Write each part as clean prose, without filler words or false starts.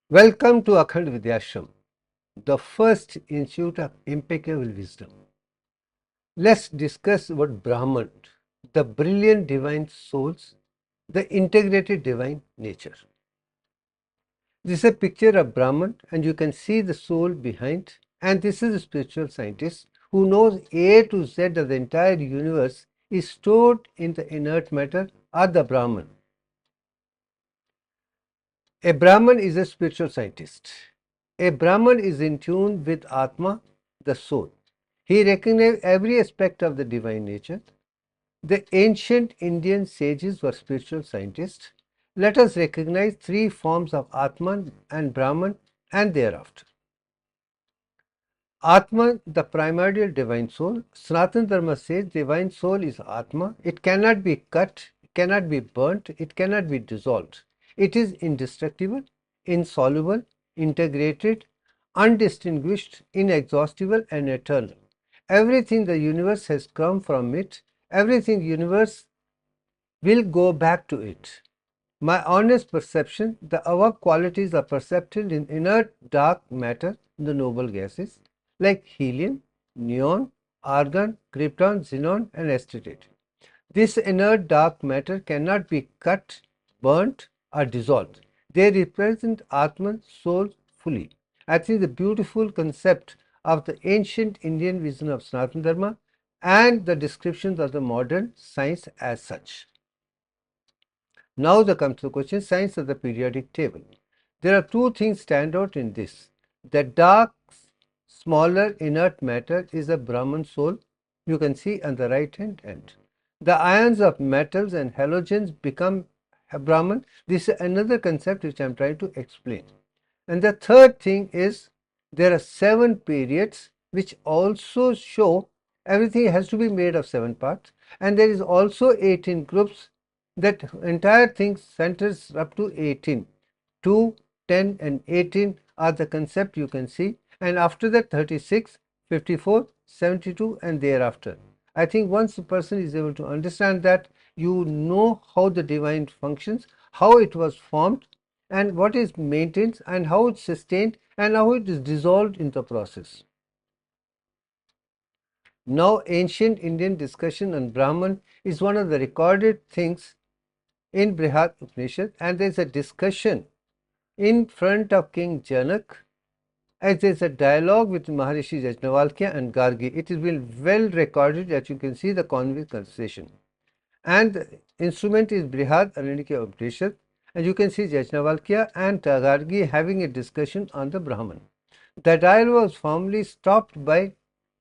Welcome to Akhand Vidyashram, the first institute of impeccable wisdom. Let's discuss about Brahman, the brilliant divine souls, the integrated divine nature. This is a picture of Brahman, and you can see the soul behind. And this is a spiritual scientist who knows A to Z of the entire universe is stored in the inert matter or the Brahman. A Brahman is a spiritual scientist. A Brahman is in tune with Atma, the soul. He recognized every aspect of the divine nature. The ancient Indian sages were spiritual scientists. Let us recognize three forms of Atman and Brahman and thereafter. Atman, the primordial divine soul. Sanatana Dharma says divine soul is Atma. It cannot be cut, it cannot be burnt, it cannot be dissolved. It is indestructible, insoluble, integrated, undistinguished, inexhaustible, and eternal. Everything the universe has come from it, everything universe will go back to it. My honest perception, the above qualities are perceptible in inert dark matter, the noble gases, like helium, neon, argon, krypton, xenon, and astatite. This inert dark matter cannot be cut, burnt, or dissolved. They represent Atman, soul, fully. I think the beautiful concept of the ancient Indian vision of Sanatana Dharma and the descriptions of the modern science as such. Now comes the question, science of the periodic table. There are two things stand out in this. The dark, smaller inert matter is a Brahman soul, you can see on the right hand end. The ions of metals and halogens become Brahman. This is another concept which I am trying to explain. And the third thing is there are 7 periods which also show everything has to be made of 7 parts, and there is also 18 groups. That entire thing centers up to 18. 2, 10 and 18 are the concept you can see, and after that 36, 54, 72 and thereafter. I think once a person is able to understand that, you know how the divine functions, how it was formed, and what is maintained, and how it's sustained, and how it is dissolved in the process. Now, ancient Indian discussion on Brahman is one of the recorded things in Brihad Upanishad, and there is a discussion in front of King Janak, as there is a dialogue with Maharishi Yajnavalkya and Gargi. It has been well recorded, as you can see the conversation. And the instrument is Brihad Aranyaka Upanishad, and you can see Yajnavalkya and Gargi having a discussion on the Brahman. The dialogue was formally stopped by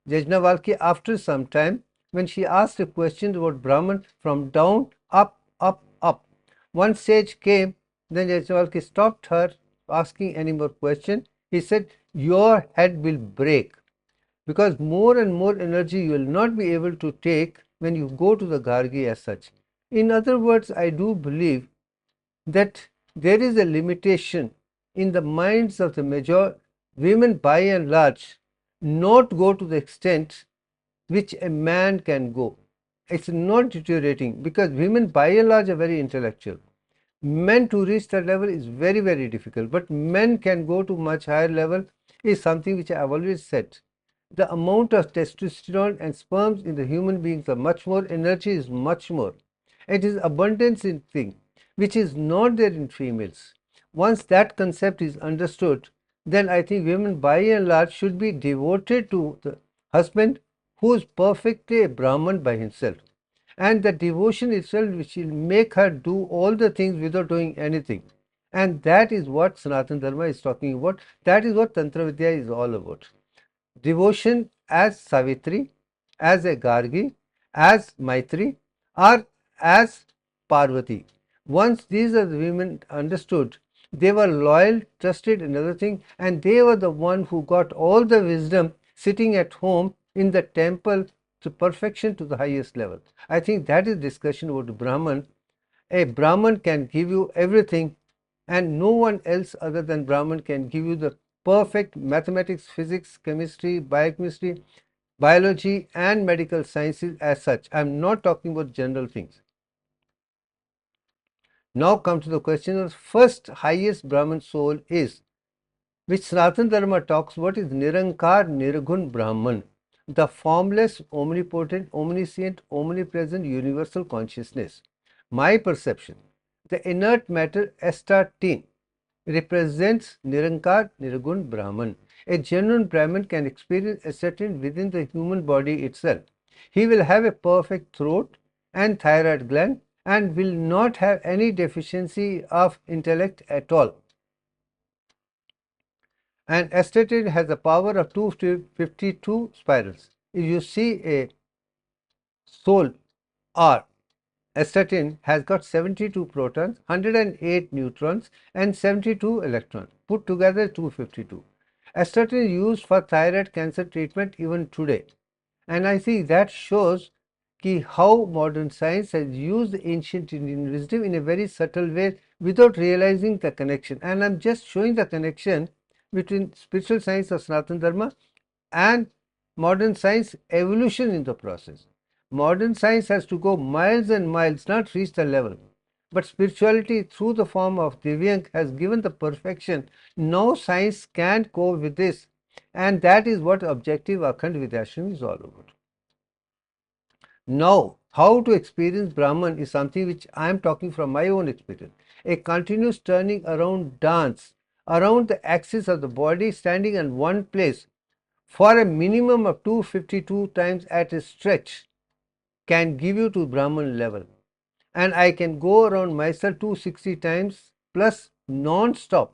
Yajnavalkya after some time when she asked a question about Brahman from down, up, up, up. One sage came, then Yajnavalkya stopped her asking any more question. He said, your head will break, because more and more energy you will not be able to take when you go to the Gargi as such. In other words, I do believe that there is a limitation in the minds of the major women by and large not go to the extent which a man can go. It's not deteriorating, because women by and large are very intellectual. Men to reach that level is very, very difficult, but men can go to much higher level is something which I have always said. The amount of testosterone and sperms in the human beings are much more, energy is much more. It is abundance in thing which is not there in females. Once that concept is understood, then I think women by and large should be devoted to the husband who is perfectly a Brahman by himself. And the devotion itself which will make her do all the things without doing anything. And that is what Sanatana Dharma is talking about. That is what Tantra Vidya is all about. Devotion as Savitri, as a Gargi, as Maitri, or as Parvati. Once these are the women understood, they were loyal, trusted, another thing, and they were the one who got all the wisdom sitting at home in the temple to perfection to the highest level. I think that is discussion about Brahman. A Brahman can give you everything, and no one else other than Brahman can give you the perfect mathematics, physics, chemistry, biochemistry, biology, and medical sciences as such. I am not talking about general things. Now come to the question of first highest Brahman soul is which Sanatana Dharma talks about, is Nirankar Nirgun Brahman, the formless, omnipotent, omniscient, omnipresent universal consciousness. My perception, the inert matter S-T represents Nirankar Nirgun Brahman. A genuine Brahman can experience ascertained within the human body itself. He will have a perfect throat and thyroid gland and will not have any deficiency of intellect at all. And ascertained has a power of 252 spirals. If you see a soul or ascertained has got 72 protons, 108 neutrons and 72 electrons. Put together 252. Ascertained is used for thyroid cancer treatment even today. And I think that shows how modern science has used the ancient Indian wisdom in a very subtle way without realizing the connection. And I'm just showing the connection between spiritual science of Sanatana Dharma and modern science evolution in the process. Modern science has to go miles and miles, not reach the level. But spirituality through the form of Divyang has given the perfection. No science can cope with this. And that is what objective Akhand Vidyashram is all about. Now, how to experience Brahman is something which I am talking from my own experience. A continuous turning around dance, around the axis of the body, standing in one place for a minimum of 252 times at a stretch can give you to Brahman level. And I can go around myself 260 times plus non-stop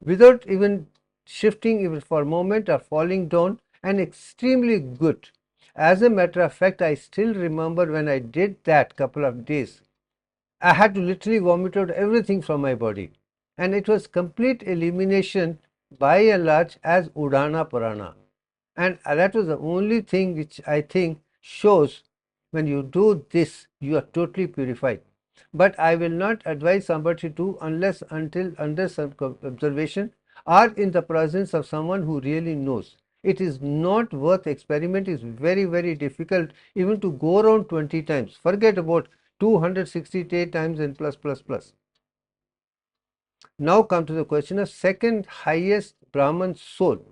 without even shifting even for a moment or falling down, and extremely good. As a matter of fact, I still remember when I did that couple of days, I had to literally vomit out everything from my body, and it was complete elimination by and large as Udana Purana. And that was the only thing which I think shows when you do this, you are totally purified. But I will not advise somebody to unless until under some observation or in the presence of someone who really knows. It is not worth experiment. It's very, very difficult even to go around 20 times. Forget about 268 times and plus plus plus. Now come to the question of second highest Brahman soul,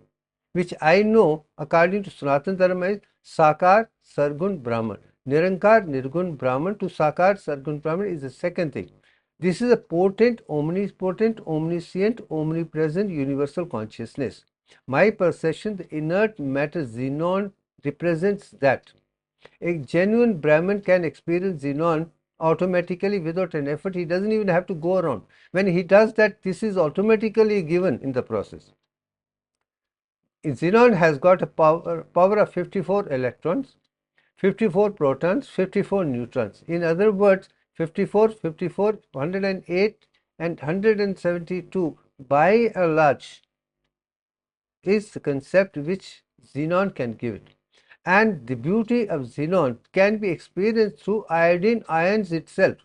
which I know according to Sanatana Dharma is Sakar Sargun Brahman. Nirankar Nirgun Brahman to Sakar Sargun Brahman is the second thing. This is a potent, omnipotent, omniscient, omnipresent universal consciousness. My perception, the inert matter xenon represents that. A genuine Brahman can experience xenon automatically without an effort. He doesn't even have to go around. When he does that, this is automatically given in the process. Xenon has got a power of 54 electrons, 54 protons, 54 neutrons. In other words, 54, 54, 108 and 172 by and large is the concept which xenon can give it. And the beauty of xenon can be experienced through iodine ions itself.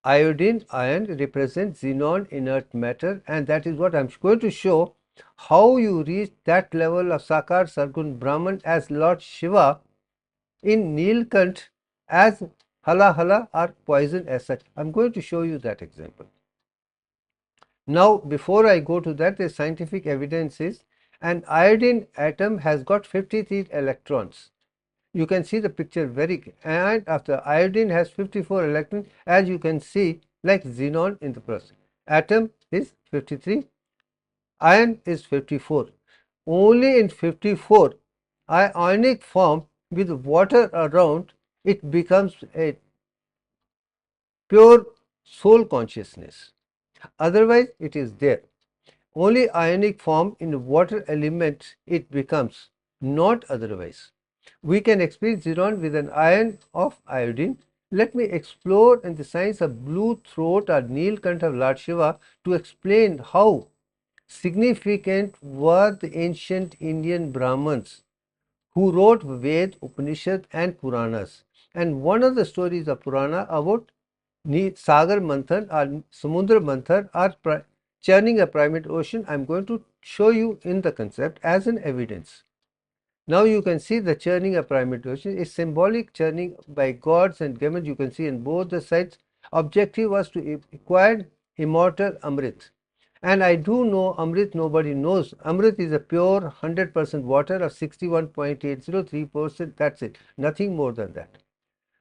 Iodine ion represents xenon inert matter, and that is what I am going to show, how you reach that level of Sakar Sargun Brahman as Lord Shiva in Nilkant as hala hala or poison as such. I am going to show you that example. Now, before I go to that, the scientific evidence is an iodine atom has got 53 electrons. You can see the picture and after iodine has 54 electrons, as you can see, like xenon in the process. Atom is 53, ion is 54. Only in 54 ionic form with water around, it becomes a pure soul consciousness. Otherwise, it is there. Only ionic form in water element it becomes, not otherwise. We can experience xenon with an ion of iodine. Let me explore in the science of blue throat or Nilkant of Lord Shiva to explain how significant were the ancient Indian Brahmins who wrote Ved, Upanishad and Puranas. And one of the stories of Purana about Sagar Manthan or Samudra Manthan or churning a primate ocean, I am going to show you in the concept as an evidence. Now you can see the churning a primate ocean is symbolic churning by gods and governments. You can see in both the sides. Objective was to acquire immortal Amrit. And I do know Amrit, nobody knows. Amrit is a pure 100% water of 61.803%. That's it. Nothing more than that.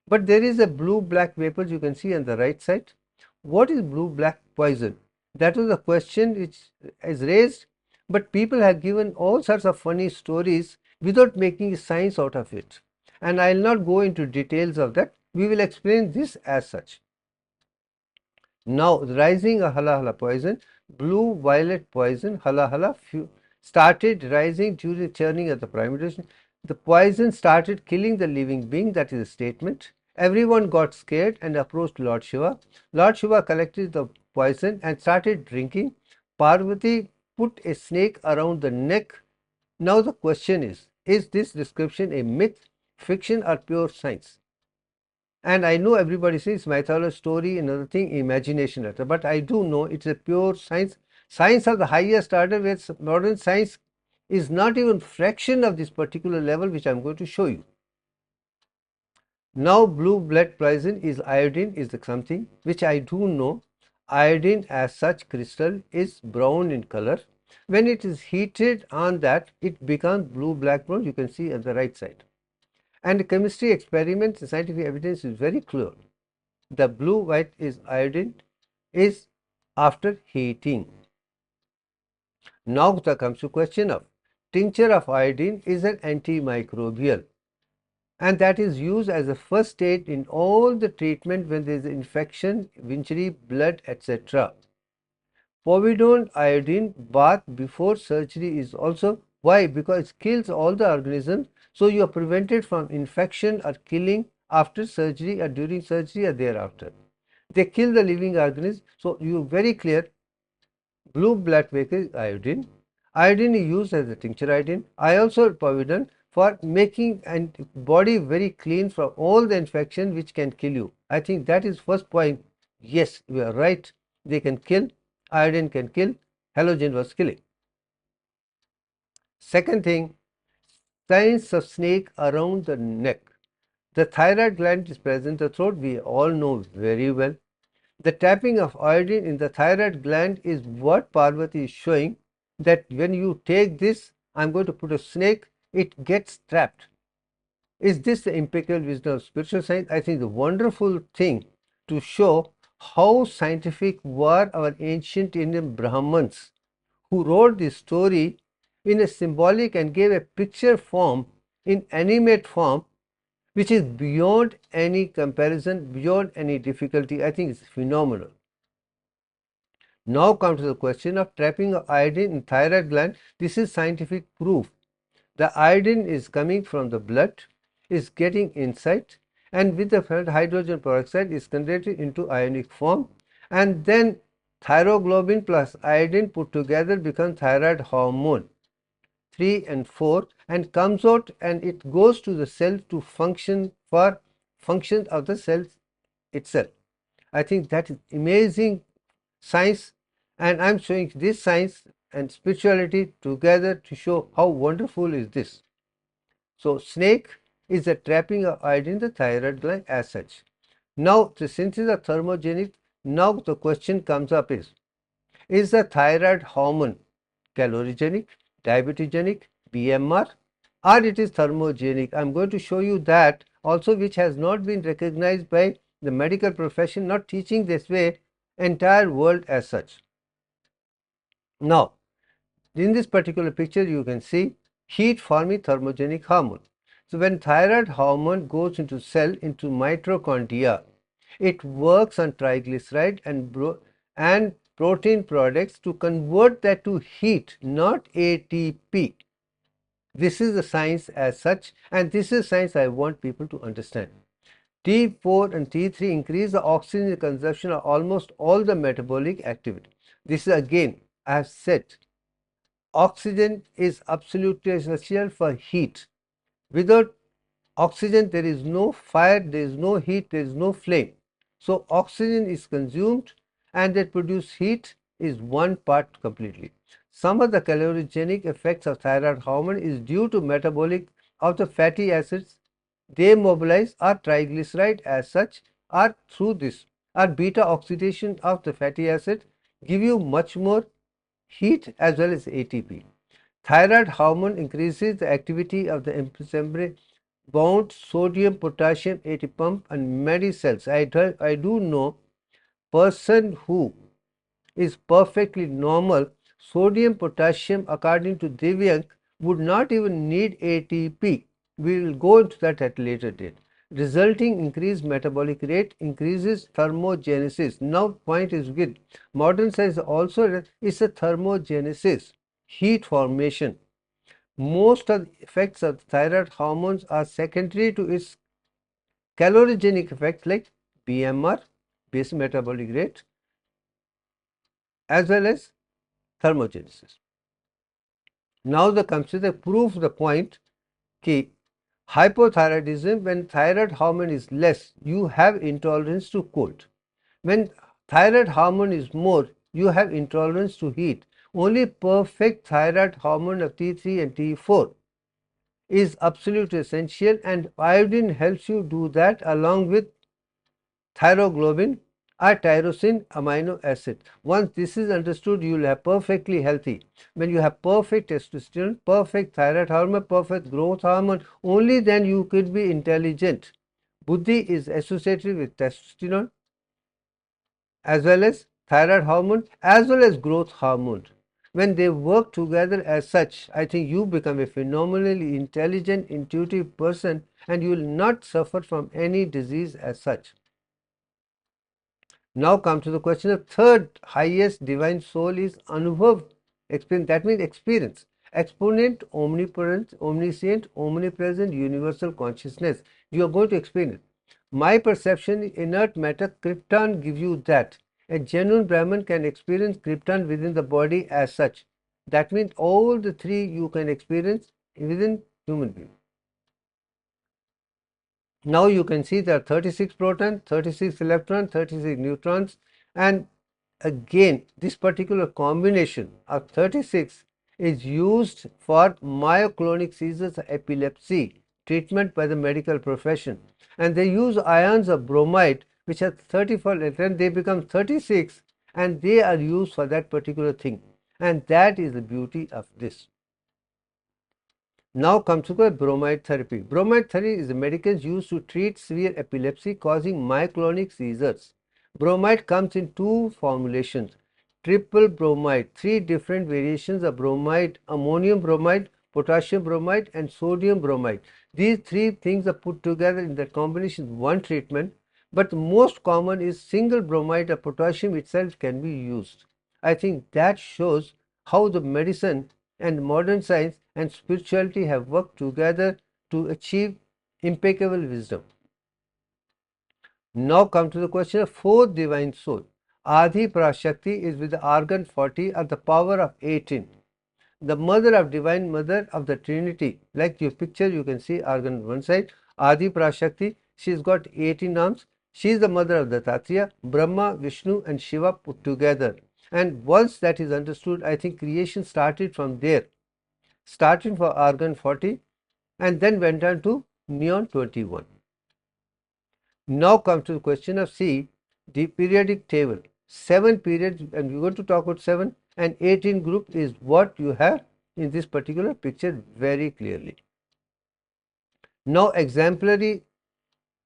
But there is a blue-black vapor you can see on the right side. What is blue-black poison? That was a question which is raised, but people have given all sorts of funny stories without making science out of it. And I will not go into details of that. We will explain this as such. Now, rising a hala hala poison, blue violet poison, hala hala, started rising during churning of the primordial. The poison started killing the living being, that is a statement. Everyone got scared and approached Lord Shiva. Lord Shiva collected the poison and started drinking. Parvati put a snake around the neck. Now the question is this description a myth, fiction or pure science? And I know everybody says mythology, story, another thing, imagination, etc. But I do know it's a pure science. Science of the highest order, where modern science is not even fraction of this particular level, which I'm going to show you. Now, blue blood poison is iodine, is something which I do know. Iodine as such crystal is brown in color. When it is heated on that, it becomes blue black brown. You can see on the right side. And chemistry experiments, scientific evidence is very clear. The blue white is iodine is after heating. Now there comes to question of tincture of iodine is an antimicrobial, and that is used as a first aid in all the treatment when there is infection, injury, blood, etc. Povidone iodine bath before surgery is also, why? Because it kills all the organisms, so you are prevented from infection or killing after surgery or during surgery or thereafter. They kill the living organisms, so you are very clear. Blue black vapor is iodine. Iodine is used as a tincture iodine. I also povidone for making and body very clean from all the infection which can kill you. I think that is first point. Yes, you are right. They can kill. Iodine can kill. Halogen was killing. Second thing, signs of snake around the neck. The thyroid gland is present in the throat. We all know very well. The tapping of iodine in the thyroid gland is what Parvati is showing, that when you take this, I'm going to put a snake, it gets trapped. Is this the impeccable wisdom of spiritual science? I think the wonderful thing to show how scientific were our ancient Indian Brahmans who wrote this story in a symbolic and gave a picture form in animate form, which is beyond any comparison, beyond any difficulty. I think it's phenomenal. Now come to the question of trapping of iodine in thyroid gland. This is scientific proof. The iodine is coming from the blood, is getting inside, and with the hydrogen peroxide is converted into ionic form, and then thyroglobin plus iodine put together becomes thyroid hormone 3 and 4 and comes out, and it goes to the cell to function for function of the cell itself. I think that is amazing science, and I am showing this science and spirituality together to show how wonderful is this. So snake is a trapping of iodine in the thyroid gland as such. Now the synthesis of thermogenic. Now the question comes up is the thyroid hormone calorigenic, diabetogenic, BMR, or it is thermogenic? I am going to show you that also, which has not been recognized by the medical profession, not teaching this way entire world as such. Now, in this particular picture, you can see heat forming thermogenic hormone. So, when thyroid hormone goes into cell, into mitochondria, it works on triglyceride and protein products to convert that to heat, not ATP. This is the science as such, and this is science I want people to understand. T4 and T3 increase the oxygen consumption of almost all the metabolic activity. This is again, I have said, oxygen is absolutely essential for heat. Without oxygen, there is no fire, there is no heat, there is no flame. So, oxygen is consumed and that produce heat is one part completely. Some of the calorigenic effects of thyroid hormone is due to metabolic of the fatty acids. They mobilize our triglyceride as such, or through this, or beta oxidation of the fatty acid give you much more heat as well as ATP. Thyroid hormone increases the activity of the membrane bound sodium potassium ATP pump and many cells. I do know person who is perfectly normal, sodium potassium according to Divyank would not even need ATP. We will go into that at a later date. Resulting increased metabolic rate increases thermogenesis. Now point is good. Modern science also is a thermogenesis, heat formation. Most of the effects of thyroid hormones are secondary to its calorigenic effects like BMR, basic metabolic rate, as well as thermogenesis. Now comes to the proof the point कि hypothyroidism, when thyroid hormone is less, you have intolerance to cold. When thyroid hormone is more, you have intolerance to heat. Only perfect thyroid hormone of T3 and T4 is absolutely essential, and iodine helps you do that along with thyroglobin or tyrosine amino acid. Once this is understood, you will have perfectly healthy. When you have perfect testosterone, perfect thyroid hormone, perfect growth hormone, only then you could be intelligent. Buddhi is associated with testosterone as well as thyroid hormone as well as growth hormone. When they work together as such, I think you become a phenomenally intelligent, intuitive person, and you will not suffer from any disease as such. Now come to the question of third highest divine soul is Anubhav, experience. That means experience. Exponent, omnipotent, omniscient, omnipresent, universal consciousness. You are going to experience. My perception, inert matter, krypton gives you that. A genuine Brahman can experience krypton within the body as such. That means all the three you can experience within human being. Now you can see there are 36 protons, 36 electrons, 36 neutrons, and again this particular combination of 36 is used for myoclonic seizures of epilepsy treatment by the medical profession, and they use ions of bromide which have 34 electrons. They become 36 and they are used for that particular thing, and that is the beauty of this. Now comes to the bromide therapy. Bromide therapy is the medicines used to treat severe epilepsy causing myoclonic seizures. Bromide comes in two formulations: triple bromide, three different variations of bromide: ammonium bromide, potassium bromide, and sodium bromide. These three things are put together in the combination one treatment, but the most common is single bromide of potassium itself can be used. I think that shows how the medicine and modern science and spirituality have worked together to achieve impeccable wisdom. Now come to the question of fourth divine soul. Adi Prashakti is with the organ 40 or the power of 18. The mother of divine mother of the Trinity. Like your picture, you can see organ one side. Adi Prashakti, she's got 18 arms. She is the mother of the Tatriya, Brahma, Vishnu, and Shiva put together. And once that is understood, I think creation started from there, starting for organ 40 and then went on to neon 21. Now comes to the question of C, the periodic table. 7 periods, and we're going to talk about 7, and 18 group is what you have in this particular picture very clearly. Now exemplary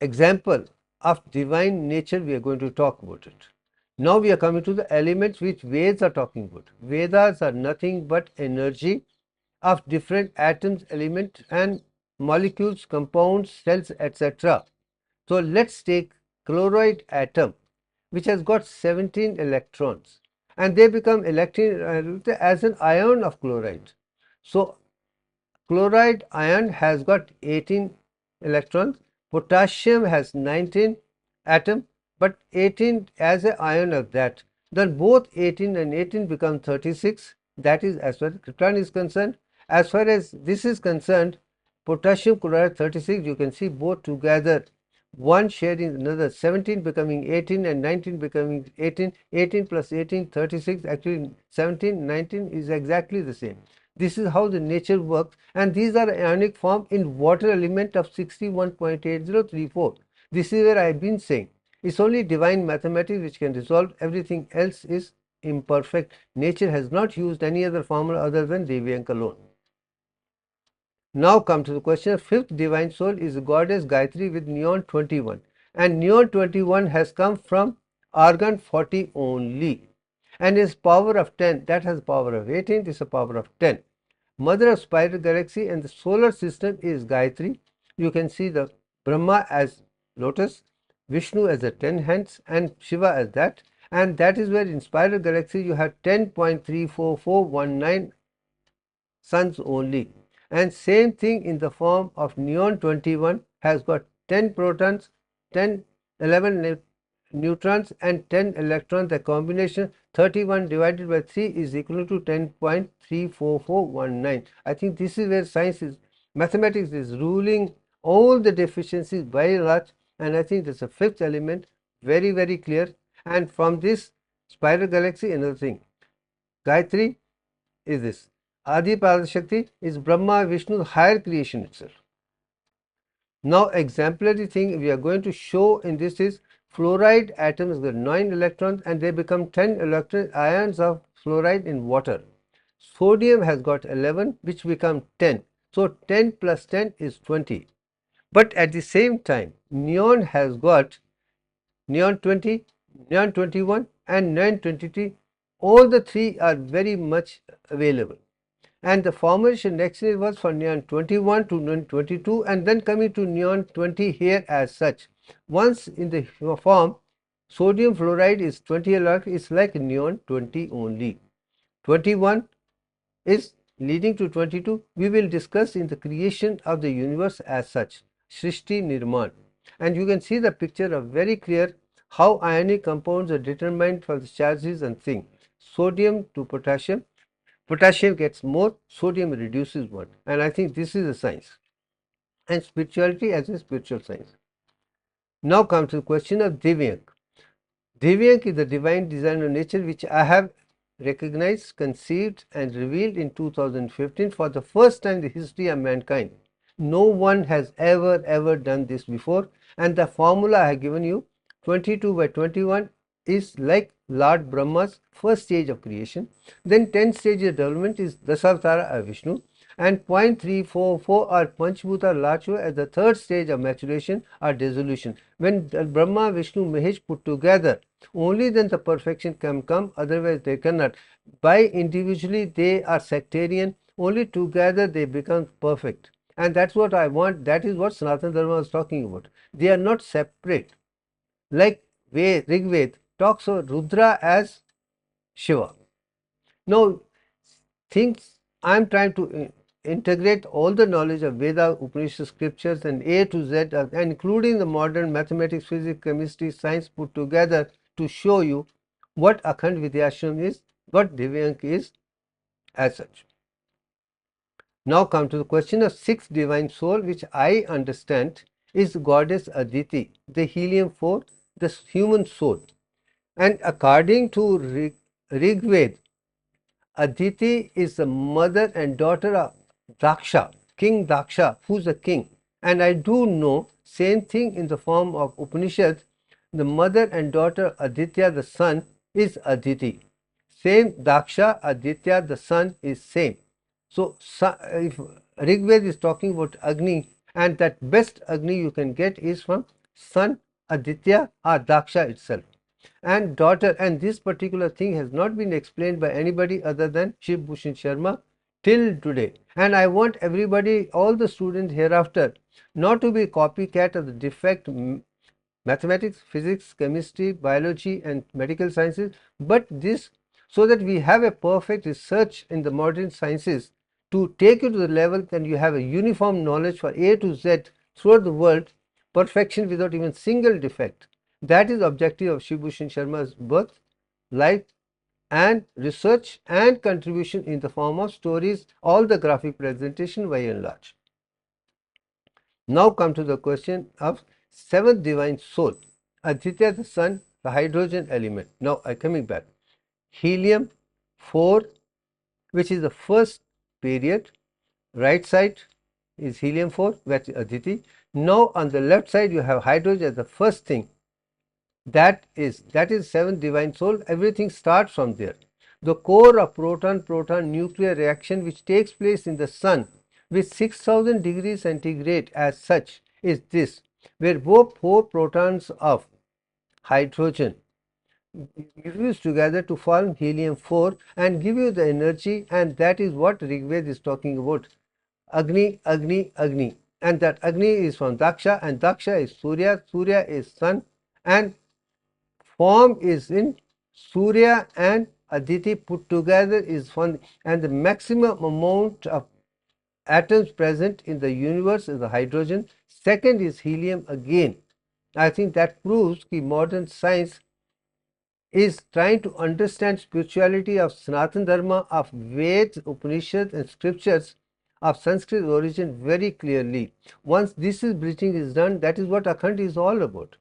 example of divine nature, we are going to talk about it. Now we are coming to the elements which Vedas are talking about. Vedas are nothing but energy of different atoms, elements, and molecules, compounds, cells, etc. So let's take chloride atom, which has got 17 electrons, and they become electron as an ion of chloride. So chloride ion has got 18 electrons, potassium has 19 atom, but 18 as an ion of that. Then both 18 and 18 become 36. That is as far as krypton is concerned. As far as this is concerned, potassium chloride 36, you can see both together, one sharing another, 17 becoming 18 and 19 becoming 18, 18 plus 18, 36, actually 17, 19 is exactly the same. This is how the nature works, and these are ionic form in water element of 61.8034. This is where I have been saying it's only divine mathematics which can resolve, everything else is imperfect. Nature has not used any other formula other than Devyank alone. Now come to the question of fifth divine soul is goddess Gayatri with neon 21, and neon 21 has come from argon 40 only, and is power of 10. That has power of 18. This is a power of 10. Mother of spiral galaxy and the solar system is Gayatri. You can see the Brahma as lotus, Vishnu as the 10 hands, and Shiva as that. And that is where in spiral galaxy you have 10.34419 suns only. And same thing in the form of neon 21 has got 10 protons, 10, 11 neutrons and 10 electrons. The combination 31 divided by 3 is equal to 10.34419. I think this is where science is, mathematics is ruling all the deficiencies by and large, and I think that's a fifth element, very, very clear. And from this spiral galaxy, another thing, Gayatri is this. Adi Parashakti is Brahma, Vishnu, higher creation itself. Now, exemplary thing we are going to show in this is fluoride atoms got 9 electrons and they become 10 electron ions of fluoride in water. Sodium has got 11 which become 10. So, 10 plus 10 is 20. But at the same time, neon has got neon 20, neon 21 and neon 23. All the three are very much available. And the formulation next year was for neon 21 to neon 22 and then coming to neon 20 here as such. Once in the form, sodium fluoride is 20 electrons, it's like neon 20 only. 21 is leading to 22. We will discuss in the creation of the universe as such, Srishti Nirman. And you can see the picture of very clear how ionic compounds are determined for the charges and things. Sodium to potassium. Potassium gets more, sodium reduces one, and I think this is a science, and spirituality as a spiritual science. Now comes to the question of Devyank. Devyank is the divine design of nature which I have recognized, conceived and revealed in 2015 for the first time in the history of mankind. No one has ever done this before, and the formula I have given you, 22 by 21, is like Lord Brahma's first stage of creation. Then 10 stage of development is Dasavatara of Vishnu, and 0.344 or Panchbhuta Lachu as the third stage of maturation or dissolution. When Brahma, Vishnu, Mahesh put together, only then the perfection can come, otherwise they cannot. By individually they are sectarian, only together they become perfect. And that's what I want, that is what Sanatana Dharma was talking about. They are not separate. Like Rig Ved talks of Rudra as Shiva. Now, things I am trying to integrate all the knowledge of Veda, Upanishad scriptures and A to Z, including the modern mathematics, physics, chemistry, science put together to show you what Akhand Vidyashram is, what Devyank is as such. Now come to the question of sixth divine soul, which I understand is goddess Aditi, the helium-4, the human soul. And according to Rig Veda, Aditi is the mother and daughter of Daksha, King Daksha, who is a king. And I do know same thing in the form of Upanishad, the mother and daughter Aditya, the son, is Aditi. Same Daksha, Aditya, the son is same. So if Rig Veda is talking about Agni, and that best Agni you can get is from son Aditya or Daksha itself. And daughter, and this particular thing has not been explained by anybody other than Shiv Bhushan Sharma till today. And I want everybody, all the students hereafter, not to be copycat of the defect mathematics, physics, chemistry, biology and medical sciences, but this so that we have a perfect research in the modern sciences to take you to the level that you have a uniform knowledge for A to Z throughout the world, perfection without even single defect. That is the objective of Shiv Bhushan Sharma's birth, life and research and contribution in the form of stories, all the graphic presentation by and large. Now come to the question of seventh divine soul, Aditya the sun, the hydrogen element. Now I coming back. Helium 4, which is the first period, right side is helium 4, that's Aditi. Now on the left side you have hydrogen as the first thing. That is seventh divine soul. Everything starts from there. The core of proton-proton nuclear reaction which takes place in the sun with 6000 degrees centigrade as such is this, where both four protons of hydrogen fuse together to form helium-4 and give you the energy, and that is what Rigved is talking about. Agni, Agni, Agni. And that Agni is from Daksha, and Daksha is Surya, Surya is sun, and form is in Surya and Aditi put together is one, and the maximum amount of atoms present in the universe is the hydrogen. Second is helium again. I think that proves that modern science is trying to understand spirituality of Sanatana Dharma, of Veds, Upanishads and scriptures of Sanskrit origin very clearly. Once this bridging is done, that is what Akhand is all about.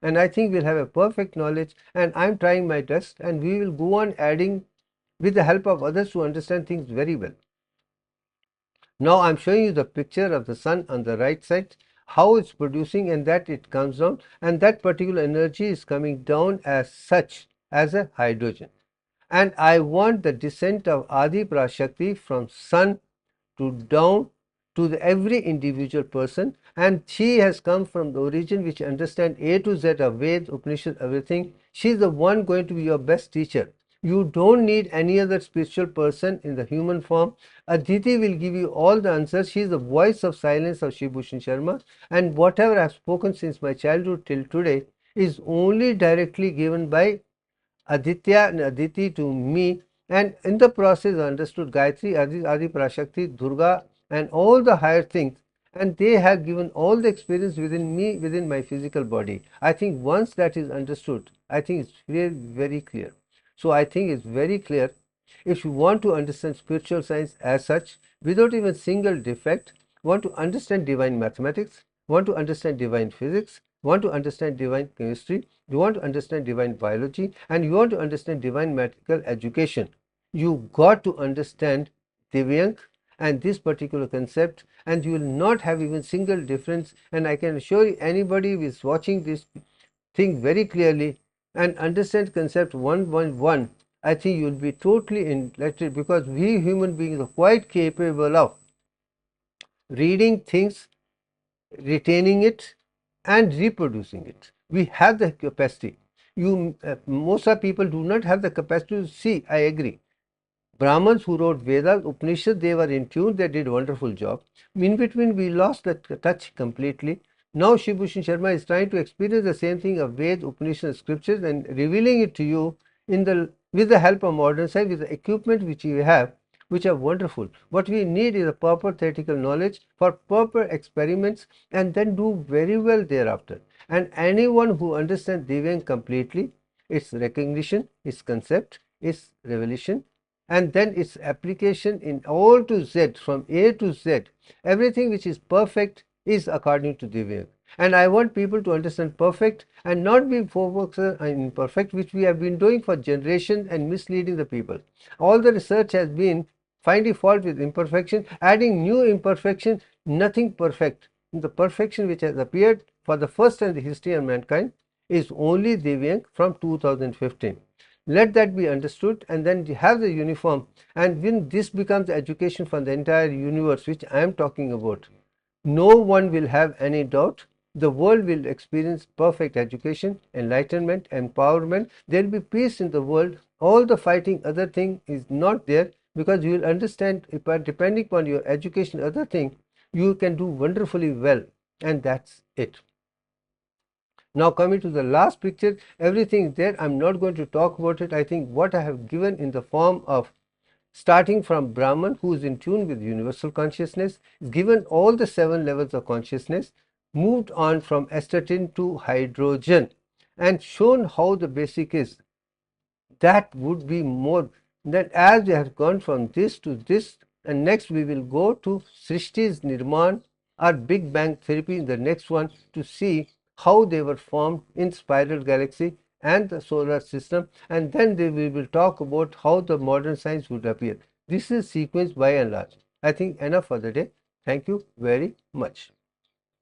And I think we'll have a perfect knowledge, and I'm trying my best, and we will go on adding with the help of others to understand things very well. Now I'm showing you the picture of the sun on the right side, how it's producing, and that it comes down, and that particular energy is coming down as such as a hydrogen. And I want the descent of Adi Prashakti from sun to down to every individual person, and she has come from the origin which understands A to Z of Veds, Upanishad, everything. She is the one going to be your best teacher. You don't need any other spiritual person in the human form. Aditi will give you all the answers. She is the voice of silence of Shiv Bhushan Sharma, and whatever I have spoken since my childhood till today is only directly given by Aditya and Aditi to me, and in the process I understood Gayatri, Adi Prashakti, Durga and all the higher things, and they have given all the experience within me, within my physical body. I think once that is understood, I think it's very, very clear. So I think it's very clear. If you want to understand spiritual science as such, without even single defect, want to understand divine mathematics, want to understand divine physics, want to understand divine chemistry, you want to understand divine biology, and you want to understand divine medical education, you got to understand Divyank and this particular concept, and you will not have even single difference. And I can assure you, anybody who is watching this thing very clearly and understand concept 111, I think you will be totally enlightened, because we human beings are quite capable of reading things, retaining it and reproducing it. We have the capacity. Most of people do not have the capacity to see. I agree. Brahmans who wrote Vedas, Upanishads, they were in tune, they did a wonderful job. In between, we lost that touch completely. Now, Shiv Bhushan Sharma is trying to experience the same thing of Veds, Upanishads, scriptures, and revealing it to you with the help of modern science, with the equipment which we have, which are wonderful. What we need is a proper theoretical knowledge for proper experiments, and then do very well thereafter. And anyone who understands Divyang completely, its recognition, its concept, its revelation, and then its application in all to Z, from A to Z, everything which is perfect is according to Divyang. And I want people to understand perfect and not be focused on imperfect, which we have been doing for generations and misleading the people. All the research has been finding fault with imperfection, adding new imperfection, nothing perfect. The perfection which has appeared for the first time in the history of mankind is only Divyang from 2015. Let that be understood, and then you have the uniform, and when this becomes education for the entire universe, which I am talking about, no one will have any doubt. The world will experience perfect education, enlightenment, empowerment. There will be peace in the world. All the fighting other thing is not there, because you will understand, depending upon your education, other thing, you can do wonderfully well, and that's it. Now coming to the last picture, everything is there. I'm not going to talk about it. I think what I have given in the form of starting from Brahman, who is in tune with universal consciousness, given all the 7 levels of consciousness, moved on from astatine to hydrogen, and shown how the basic is. That would be more. That as we have gone from this to this, and next we will go to Srishti's Nirman or Big Bang therapy in the next one, to see how they were formed in spiral galaxy and the solar system, and then we will talk about how the modern science would appear. This is sequence by and large. I think enough for the day. Thank you very much.